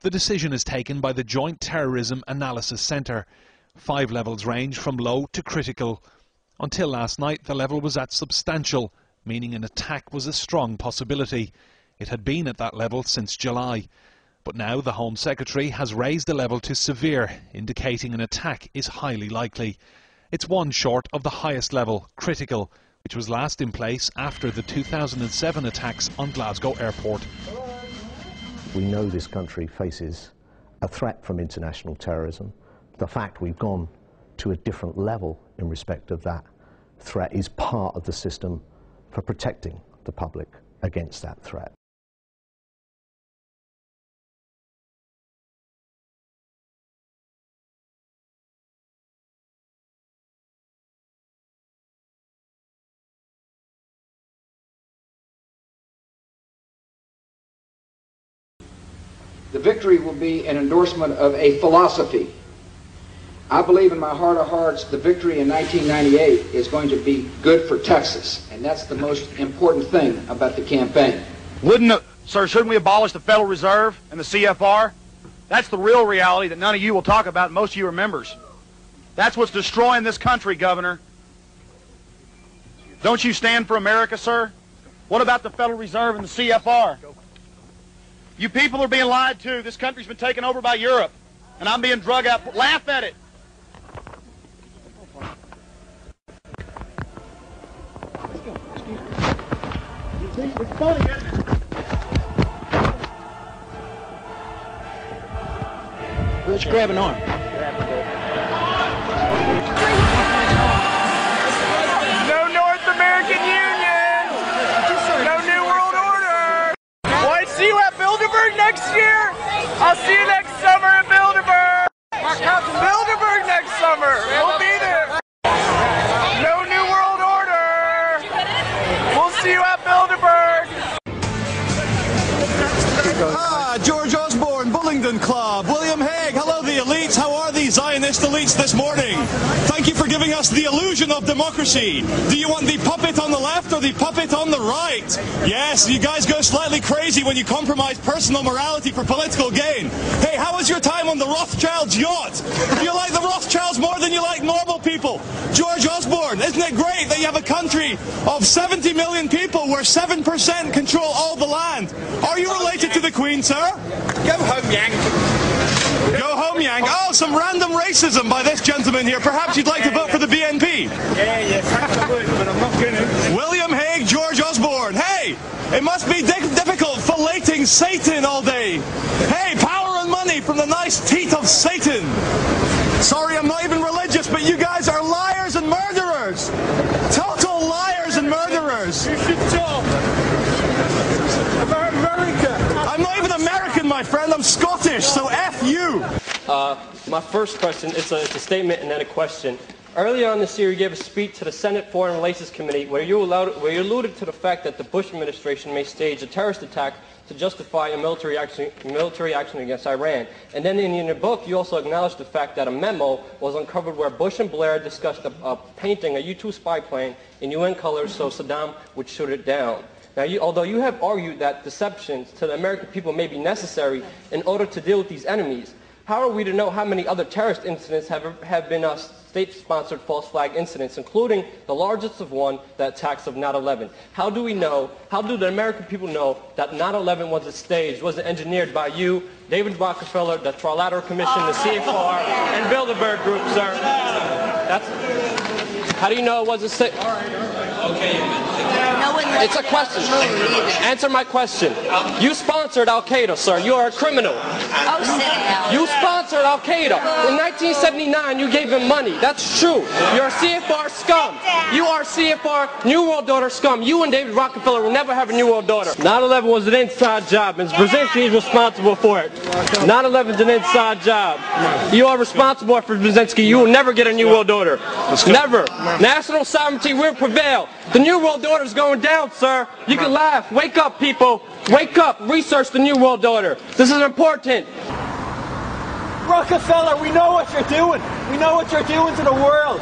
The decision is taken by the Joint Terrorism Analysis Centre. 5 levels range from low to critical. Until last night, the level was at substantial, meaning an attack was a strong possibility. It had been at that level since July. But now the Home Secretary has raised the level to severe, indicating an attack is highly likely. It's one short of the highest level, critical, which was last in place after the 2007 attacks on Glasgow Airport. We know this country faces a threat from international terrorism. The fact we've gone to a different level in respect of that threat is part of the system for protecting the public against that threat. The victory will be an endorsement of a philosophy. I believe in my heart of hearts the victory in 1998 is going to be good for Texas, and that's the most important thing about the campaign. Shouldn't we abolish the Federal Reserve and the CFR? That's the real reality that none of you will talk about, and most of you are members. That's what's destroying this country, Governor. Don't you stand for America, sir? What about the Federal Reserve and the CFR? You people are being lied to. This country's been taken over by Europe, and I'm being drug out. Laugh at it. It's funny, isn't it? Let's grab an arm. No North American Union! No New World Order! Well, I see you at Bilderberg next year! I'll see you next summer at Bilderberg! Bilderberg next summer! We'll be there! No New World Order! We'll see you at Bilderberg! George Osborne, Bullingdon Club, William Hague, hello the elites, how are the Zionist elites this morning? Thank you for giving us the illusion of democracy. Do you want the puppet on the left or the puppet on the right? Yes, you guys go slightly crazy when you compromise personal morality for political gain. Hey, how was your time on the Rothschilds yacht? Do you like the Rothschilds more than you like normal people? George Osborne, isn't it great that you have a country of 70 million people where 7% control all the land? Are you related to the Queen, sir? Go home, Yank! Go home, Yank. Oh, some random racism by this gentleman here. Perhaps you'd like to vote for the BNP? Yeah, perhaps I would, but I'm not going to. William Hague, George Osborne. Hey, it must be difficult filleting Satan all day. Hey, power and money from the nice teeth of Satan. Sorry, I'm not even religious, but you guys are liars and murderers. Total liars and murderers. You should talk about America. I'm not even American, my friend. I'm Scottish, so F you. My first question, it's a statement and then a question. Earlier on this year, you gave a speech to the Senate Foreign Relations Committee where you alluded to the fact that the Bush administration may stage a terrorist attack to justify a military action against Iran. And then in your book, you also acknowledged the fact that a memo was uncovered where Bush and Blair discussed painting a U-2 spy plane in UN colors so Saddam would shoot it down. Now, although you have argued that deceptions to the American people may be necessary in order to deal with these enemies, how are we to know how many other terrorist incidents have been state-sponsored false flag incidents, including the largest of one, the attacks of 9/11? How do we know, how do the American people know that 9/11 wasn't staged, wasn't engineered by you, David Rockefeller, the Trilateral Commission, the CFR, and Bilderberg Group, sir? How do you know it wasn't staged? It's a question. Answer my question. You sponsored Al-Qaeda, sir. You are a criminal. You sponsored Al-Qaeda. In 1979, you gave him money. That's true. You're a CFR scum. You are CFR New World Order scum. You and David Rockefeller will never have a New World Order. 9/11 was an inside job. Ms. Brzezinski is responsible for it. 9/11 is an inside job. You are responsible for Brzezinski. You will never get a New World Order. Never. National sovereignty will prevail. The New World Order is going down, sir. You can laugh. Wake up, people. Wake up. Research the New World Order. This is important. Rockefeller, we know what you're doing. We know what you're doing to the world.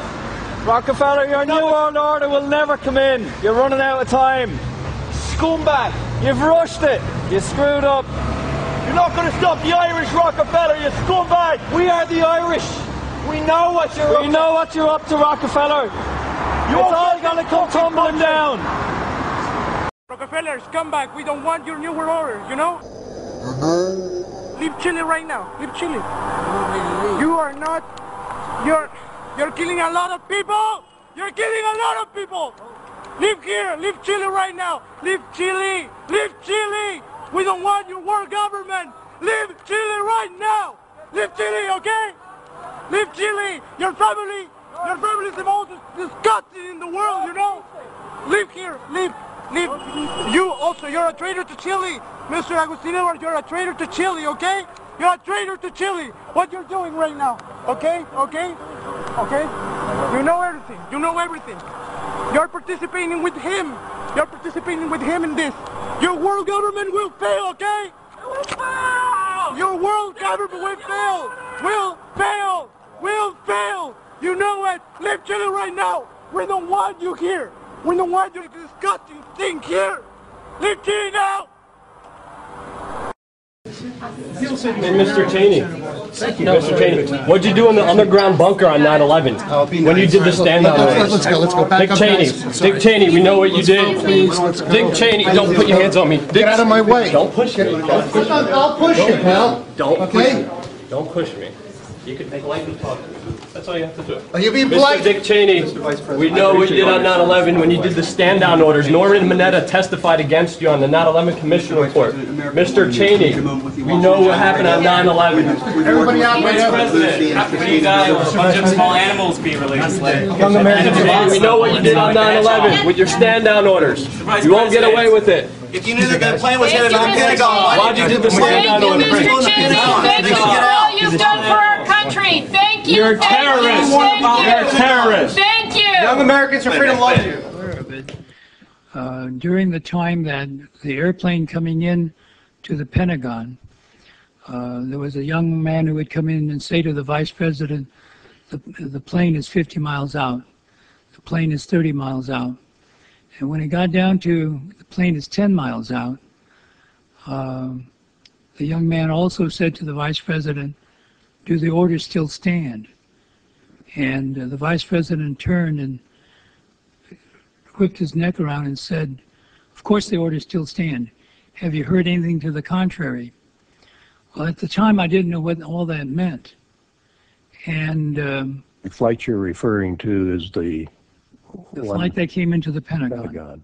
Rockefeller, your New World Order will never come in. You're running out of time. Scumbag. You've rushed it. You screwed up. not going to stop the Irish, Rockefeller, you scumbag! We are the Irish. We know what you're up to, Rockefeller. It's all going to come tumbling down. Rockefeller, scumbag, we don't want your New World Order, you know? Leave Chile right now. Leave Chile. You are not... You're killing a lot of people! You're killing a lot of people! Leave here! Leave Chile right now! Leave Chile! Leave Chile! We don't want your world government! Leave Chile right now! Leave Chile, okay? Leave Chile! Your family is the most disgusting in the world, you know? Leave here! Leave! You also, you're a traitor to Chile! Mr. Agustin Edwards, you're a traitor to Chile, okay? You're a traitor to Chile! What you're doing right now, okay? Okay? Okay? You know everything. You know everything. You're participating with him. You're participating with him in this. Your world government will fail, okay? Will fail! Your world government will fail! Will fail! Will fail! You know it! Leave Chile right now! We don't want you here! We don't want your disgusting thing here! Leave Chile now! Hey, Mr. Cheney. Thank you. Mr. Cheney, what'd you do in the underground bunker on 9/11? When you did the stand-up? Let's go. Back Dick Cheney, we know what you did. Dick Cheney, don't put your hands on me. Get out of my way. Don't push me. I'll push you, pal. Don't push me. Don't push me. You can politely talk to me. That's all you have to do. Are you being polite? Mr. Dick Cheney, we know what you did on 9/11 when you did the stand-down orders. Norman Mineta testified against you on the 9/11 Commission report. Mr. Cheney, we know what happened on 9/11. Everybody out there. President, after you guys, a bunch of small animals be released. Young Americans, we know what you did on 9/11 with your stand-down orders. You won't get away with it. If you knew the plane was headed on Pentagon, why'd you do the stand-down orders? Thank you, Mr. Cheney. Thank you for all you've done for our country. Thank you. You're a terrorist. You're a terrorist. Thank you. young Americans for freedom love you. During the time that the airplane coming in to the Pentagon, there was a young man who would come in and say to the vice president, the plane is 50 miles out. The plane is 30 miles out. And when it got down to the plane is 10 miles out, the young man also said to the vice president, do the orders still stand? And the vice president turned and whipped his neck around and said, of course the orders still stand. Have you heard anything to the contrary? Well, at the time I didn't know what all that meant. And the flight you're referring to is the flight that came into the Pentagon.